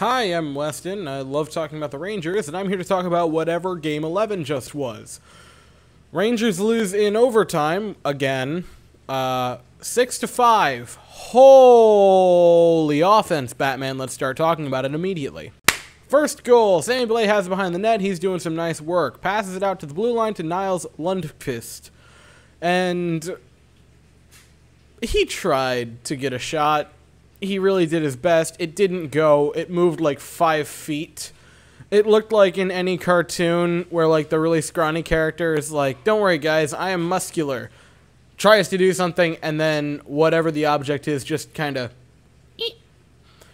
Hi, I'm Weston. I love talking about the Rangers, and I'm here to talk about whatever Game 11 just was. Rangers lose in overtime, again, 6-5. Holy offense, Batman. Let's start talking about it immediately. First goal, Sammy Blais has it behind the net. He's doing some nice work. Passes it out to the blue line to Niles Lundqvist. And he tried to get a shot. He really did his best. It didn't go. It moved like 5 feet. It looked like in any cartoon where like the really scrawny character is like, don't worry guys, I am muscular. Tries to do something and then whatever the object is just kind of,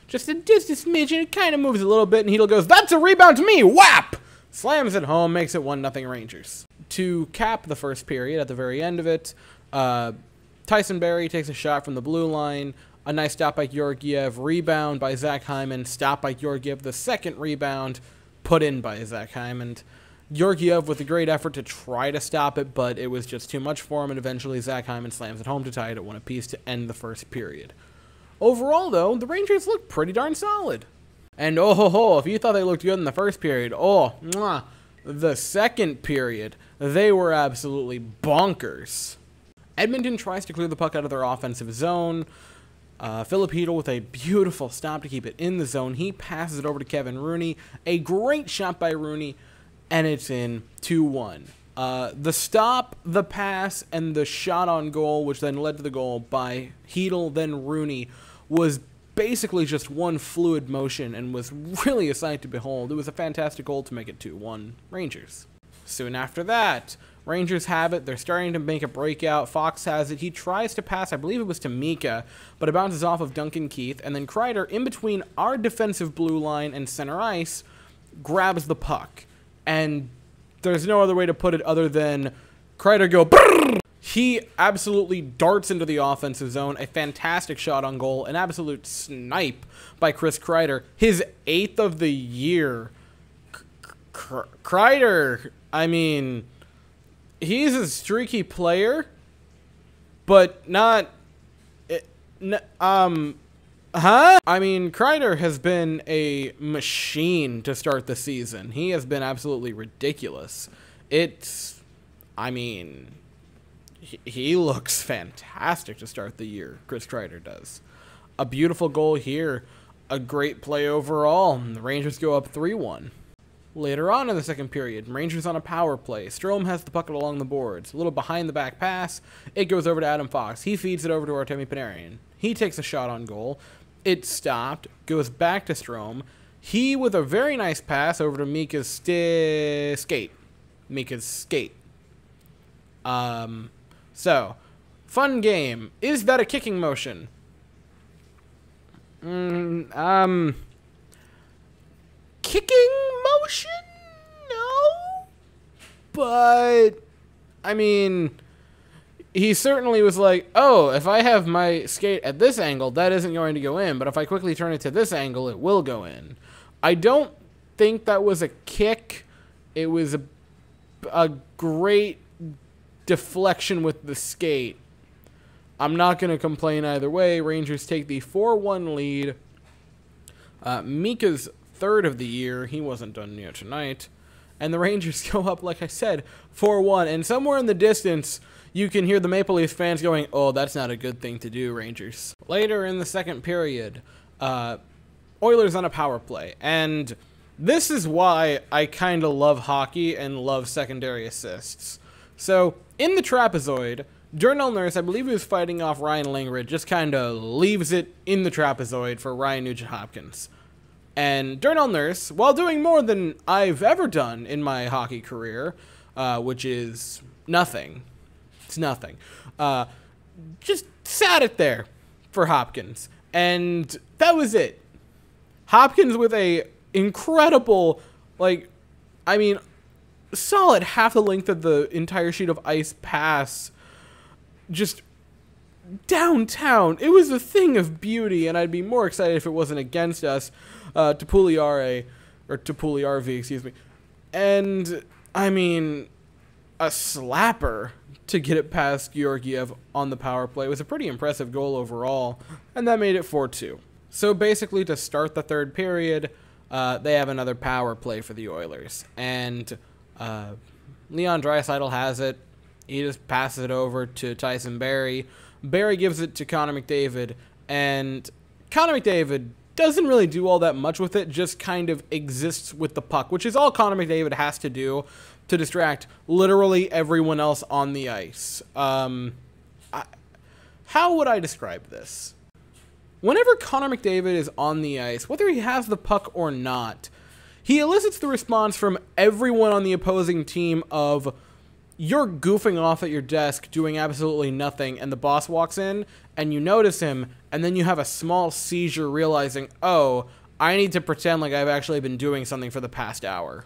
just a smidge, it kind of moves a little bit and Heedle goes, that's a rebound to me, whap! Slams it home, makes it 1-0 Rangers. To cap the first period at the very end of it, Tyson Barrie takes a shot from the blue line. A nice stop by Georgiev, rebound by Zach Hyman, stop by Georgiev, the second rebound put in by Zach Hyman. Georgiev with a great effort to try to stop it, but it was just too much for him, and eventually Zach Hyman slams it home to tie it at 1 apiece to end the first period. Overall, though, the Rangers looked pretty darn solid. And oh ho ho, if you thought they looked good in the first period, the second period, they were absolutely bonkers. Edmonton tries to clear the puck out of their offensive zone. Philip Heedle with a beautiful stop to keep it in the zone. He passes it over to Kevin Rooney. A great shot by Rooney, and it's in 2-1. The stop, the pass, and the shot on goal, which then led to the goal by Heedle, then Rooney, was basically just one fluid motion and was really a sight to behold. It was a fantastic goal to make it 2-1 Rangers. Soon after that, Rangers have it. They're starting to make a breakout. Fox has it. He tries to pass, I believe it was to Mika, but it bounces off of Duncan Keith. And then Kreider, in between our defensive blue line and center ice, grabs the puck. And there's no other way to put it other than Kreider go brrr! He absolutely darts into the offensive zone. A fantastic shot on goal. An absolute snipe by Chris Kreider. His 8th of the year. Kreider, I mean, he's a streaky player, but not, I mean, Kreider has been a machine to start the season. He has been absolutely ridiculous. I mean, he looks fantastic to start the year, Chris Kreider does. A beautiful goal here, a great play overall. The Rangers go up 3-1. Later on in the second period, Rangers on a power play. Strome has the puck along the boards. A little behind the back pass. It goes over to Adam Fox. He feeds it over to Artemi Panarin. He takes a shot on goal. It stopped. Goes back to Strome. He with a very nice pass over to Mika's skate. Mika's skate. So, fun game. Is that a kicking motion? Kicking motion? No. But, I mean, he certainly was like, oh, if I have my skate at this angle, that isn't going to go in. But if I quickly turn it to this angle, it will go in. I don't think that was a kick. It was a great deflection with the skate. I'm not going to complain either way. Rangers take the 4-1 lead. Mika's 3rd of the year. He wasn't done yet tonight. And the Rangers go up, like I said, 4-1. And somewhere in the distance, you can hear the Maple Leafs fans going, oh, that's not a good thing to do, Rangers. Later in the second period, Oilers on a power play. And this is why I kind of love hockey and love secondary assists. So, in the trapezoid, Darnell Nurse, I believe he was fighting off Ryan Langrid, just kind of leaves it in the trapezoid for Ryan Nugent-Hopkins. And Darnell Nurse, while doing more than I've ever done in my hockey career, which is nothing. It's nothing. Just sat it there for Hopkins. And that was it. Hopkins with a incredible, like, I mean, solid half the length of the entire sheet of ice pass. Just downtown. It was a thing of beauty, and I'd be more excited if it wasn't against us. Tupuliarvi, excuse me. And, I mean, a slapper to get it past Georgiev on the power play. It was a pretty impressive goal overall, and that made it 4-2. So basically, to start the third period, they have another power play for the Oilers. And Leon Draisaitl has it. He just passes it over to Tyson Barrie. Barrie gives it to Connor McDavid. And Connor McDavid doesn't really do all that much with it, just kind of exists with the puck, which is all Connor McDavid has to do to distract literally everyone else on the ice. How would I describe this? Whenever Connor McDavid is on the ice, whether he has the puck or not, he elicits the response from everyone on the opposing team of, you're goofing off at your desk doing absolutely nothing, and the boss walks in, and you notice him, and then you have a small seizure realizing, oh, I need to pretend like I've actually been doing something for the past hour.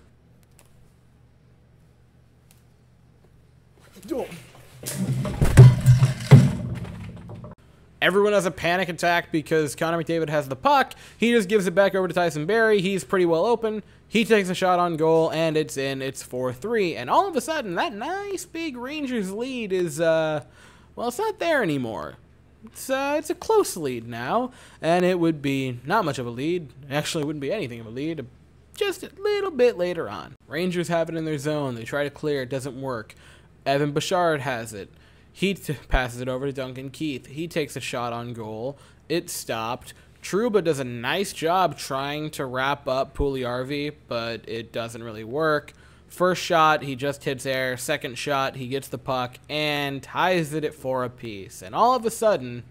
Everyone has a panic attack because Connor McDavid has the puck. He just gives it back over to Tyson Barrie. He's pretty well open. He takes a shot on goal, and it's in. It's 4-3. And all of a sudden, that nice big Rangers lead is, well, it's not there anymore. It's a close lead now, and it would be not much of a lead. Actually, it wouldn't be anything of a lead. Just a little bit later on. Rangers have it in their zone. They try to clear. It doesn't work. Evan Bouchard has it. He passes it over to Duncan Keith. He takes a shot on goal. It stopped. Trouba does a nice job trying to wrap up Puljujarvi, but it doesn't really work. First shot, he just hits air. Second shot, he gets the puck and ties it at 4 apiece. And all of a sudden,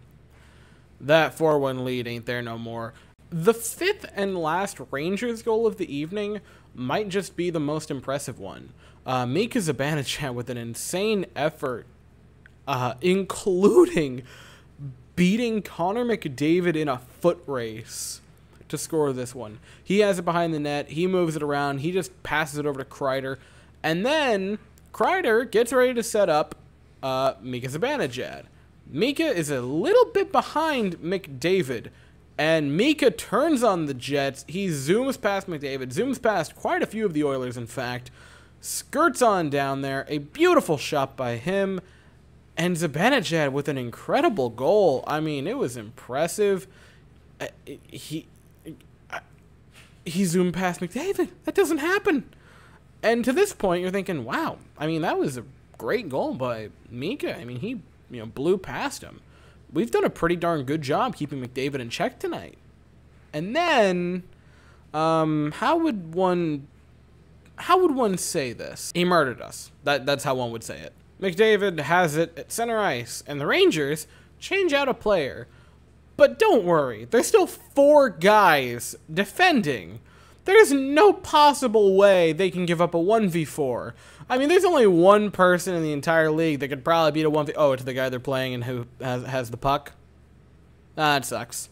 that 4-1 lead ain't there no more. The fifth and last Rangers goal of the evening might just be the most impressive one. Mika Zibanejad with an insane effort, including beating Connor McDavid in a foot race to score this one. He has it behind the net. He moves it around. He just passes it over to Kreider. And then Kreider gets ready to set up Mika Zibanejad. Mika is a little bit behind McDavid, and Mika turns on the Jets. He zooms past McDavid, zooms past quite a few of the Oilers, in fact, skirts on down there. A beautiful shot by him. And Zibanejad with an incredible goal. I mean, it was impressive. He zoomed past McDavid. That doesn't happen. And to this point, you're thinking, wow, I mean, that was a great goal by Mika. I mean, he blew past him. We've done a pretty darn good job keeping McDavid in check tonight. And then, how would one say this? He murdered us. That's how one would say it. McDavid has it at center ice, and the Rangers change out a player. But don't worry, there's still 4 guys defending. There's no possible way they can give up a 1v4. I mean, there's only one person in the entire league that could probably beat a 1v... Oh, to the guy they're playing and who has the puck? That sucks.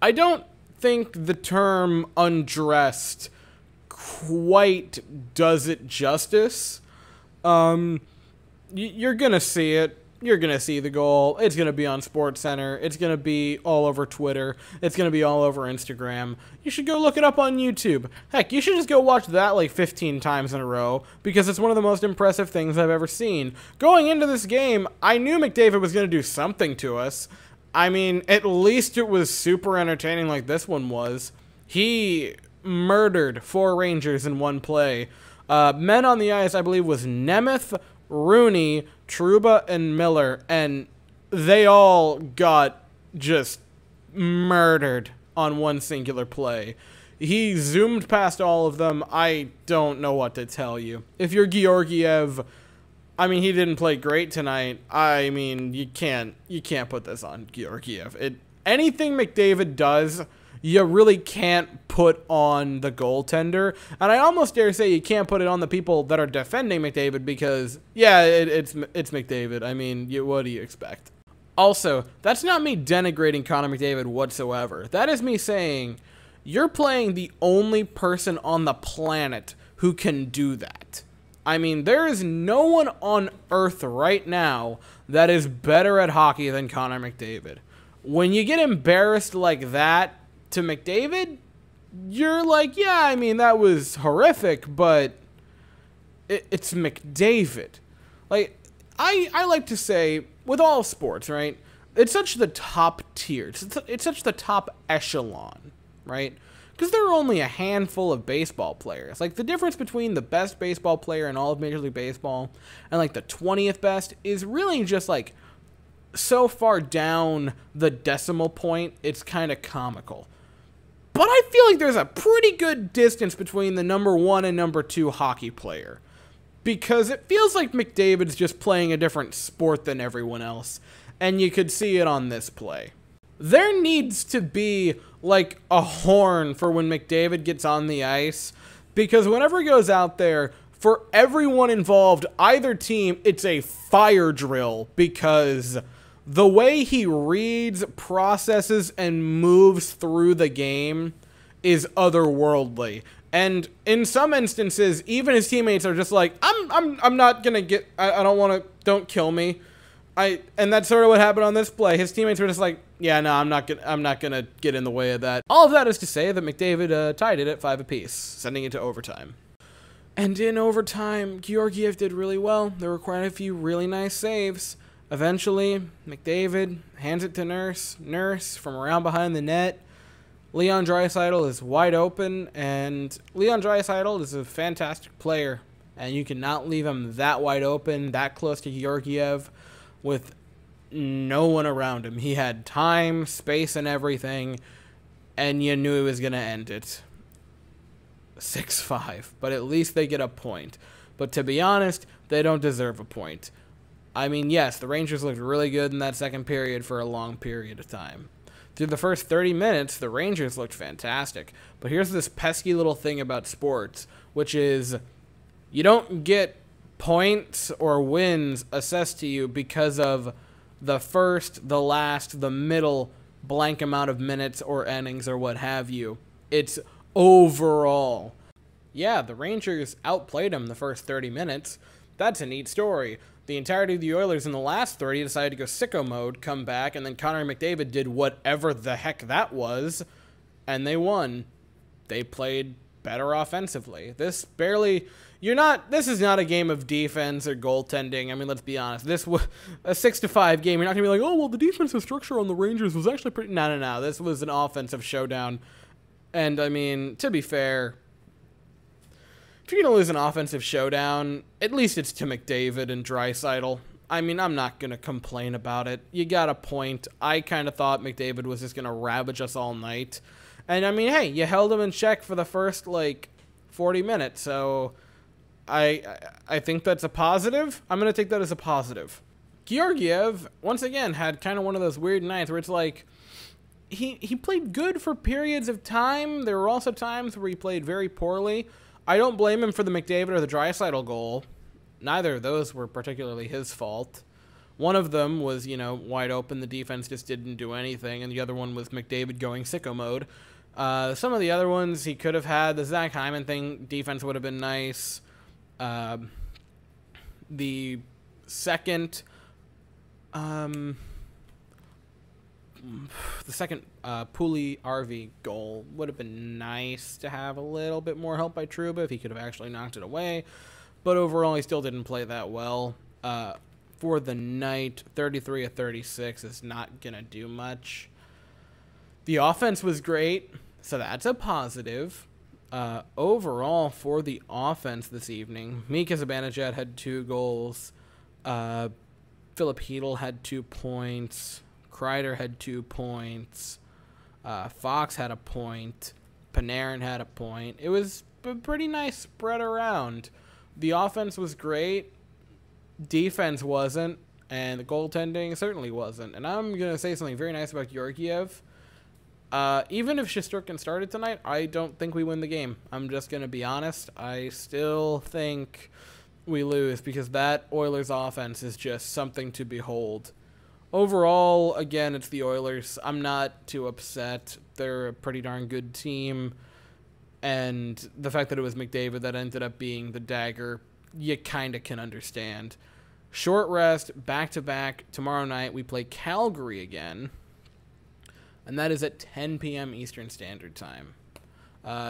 I don't think the term undressed quite does it justice. You're going to see it. You're going to see the goal. It's going to be on SportsCenter. It's going to be all over Twitter. It's going to be all over Instagram. You should go look it up on YouTube. Heck, you should just go watch that like 15 times in a row because it's one of the most impressive things I've ever seen. Going into this game, I knew McDavid was going to do something to us. I mean, at least it was super entertaining like this one was. He murdered 4 Rangers in one play. Men on the ice, I believe, was Nemeth, Rooney, Trouba, and Miller, and they all got just murdered on one singular play. He zoomed past all of them. I don't know what to tell you. If you're Georgiev, I mean, he didn't play great tonight. I mean, you can't put this on Georgiev. Anything McDavid does, you really can't put on the goaltender. And I almost dare say you can't put it on the people that are defending McDavid because, yeah, it's McDavid. I mean, what do you expect? Also, that's not me denigrating Connor McDavid whatsoever. That is me saying you're playing the only person on the planet who can do that. I mean, there is no one on earth right now that is better at hockey than Connor McDavid. When you get embarrassed like that to McDavid, you're like, yeah, I mean, that was horrific, but it's McDavid. Like, I like to say, with all sports, right, it's such the top tier. It's such the top echelon, right? Because there are only a handful of baseball players. Like, the difference between the best baseball player in all of Major League Baseball and, like, the 20th best is really just, like, so far down the decimal point, it's kind of comical. But I feel like there's a pretty good distance between the number 1 and number 2 hockey player. Because it feels like McDavid's just playing a different sport than everyone else. And you could see it on this play. There needs to be, like, a horn for when McDavid gets on the ice, because whenever he goes out there, for everyone involved, either team, it's a fire drill, because the way he reads, processes, and moves through the game is otherworldly. And in some instances, even his teammates are just like, I'm not gonna get, I don't want to, don't kill me. And that's sort of what happened on this play. His teammates were just like, yeah, no, I'm not gonna get in the way of that. All of that is to say that McDavid tied it at 5 apiece, sending it to overtime. And in overtime, Georgiev did really well. There were quite a few really nice saves. Eventually, McDavid hands it to Nurse. Nurse from around behind the net. Leon Draisaitl is wide open, and Leon Draisaitl is a fantastic player, and you cannot leave him that wide open, that close to Georgiev, with no one around him. He had time, space, and everything, and you knew he was going to end it. 6-5, but at least they get a point. But to be honest, they don't deserve a point. I mean, yes, the Rangers looked really good in that second period for a long period of time. Through the first 30 minutes, the Rangers looked fantastic. But here's this pesky little thing about sports, which is you don't get points or wins assessed to you because of the first, the last, the middle blank amount of minutes or innings or what have you. It's overall. Yeah, the Rangers outplayed them the first 30 minutes. That's a neat story. The entirety of the Oilers in the last 30 decided to go sicko mode, come back, and then Connor McDavid did whatever the heck that was, and they won. They played better offensively. This is not a game of defense or goaltending. I mean, let's be honest. This was a 6-5 game. You're not going to be like, oh, well, the defensive structure on the Rangers was actually pretty... No. This was an offensive showdown. And, I mean, to be fair, if you're going to lose an offensive showdown, at least it's to McDavid and Draisaitl. I mean, I'm not going to complain about it. You got a point. I kind of thought McDavid was just going to ravage us all night. And, I mean, hey, you held him in check for the first, 40 minutes. So, I think that's a positive. I'm going to take that as a positive. Georgiev, once again, had kind of one of those weird nights where it's like, he played good for periods of time. There were also times where he played very poorly. I don't blame him for the McDavid or the Draisaitl goal. Neither of those were particularly his fault. One of them was, wide open. The defense just didn't do anything. And the other one was McDavid going sicko mode. Some of the other ones he could have had. The Zach Hyman thing, defense would have been nice. The second... the second Pooley RV goal would have been nice to have a little bit more help by Trouba if he could have actually knocked it away. But overall, he still didn't play that well. For the night, 33 of 36 is not going to do much. The offense was great, so that's a positive. Overall, for the offense this evening, Mika Zibanejad had 2 goals. Philip Hedl had 2 points. Kreider had 2 points. Fox had a point. Panarin had a point. It was a pretty nice spread around. The offense was great. Defense wasn't. And the goaltending certainly wasn't. And I'm going to say something very nice about Georgiev. Even if Shesterkin started tonight, I don't think we win the game. I'm just going to be honest. I still think we lose because that Oilers offense is just something to behold. Overall, again, it's the Oilers. I'm not too upset. They're a pretty darn good team. And the fact that it was McDavid that ended up being the dagger, you kind of can understand. Short rest, back-to-back. Tomorrow night, we play Calgary again. And that is at 10 p.m. Eastern Standard Time.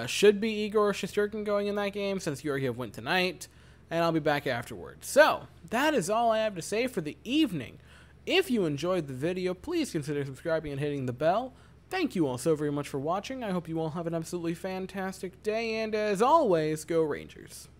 Should be Igor Shesterkin going in that game since Georgiev went tonight. And I'll be back afterwards. So, that is all I have to say for the evening. If you enjoyed the video, please consider subscribing and hitting the bell. Thank you all so very much for watching. I hope you all have an absolutely fantastic day, and as always, go Rangers.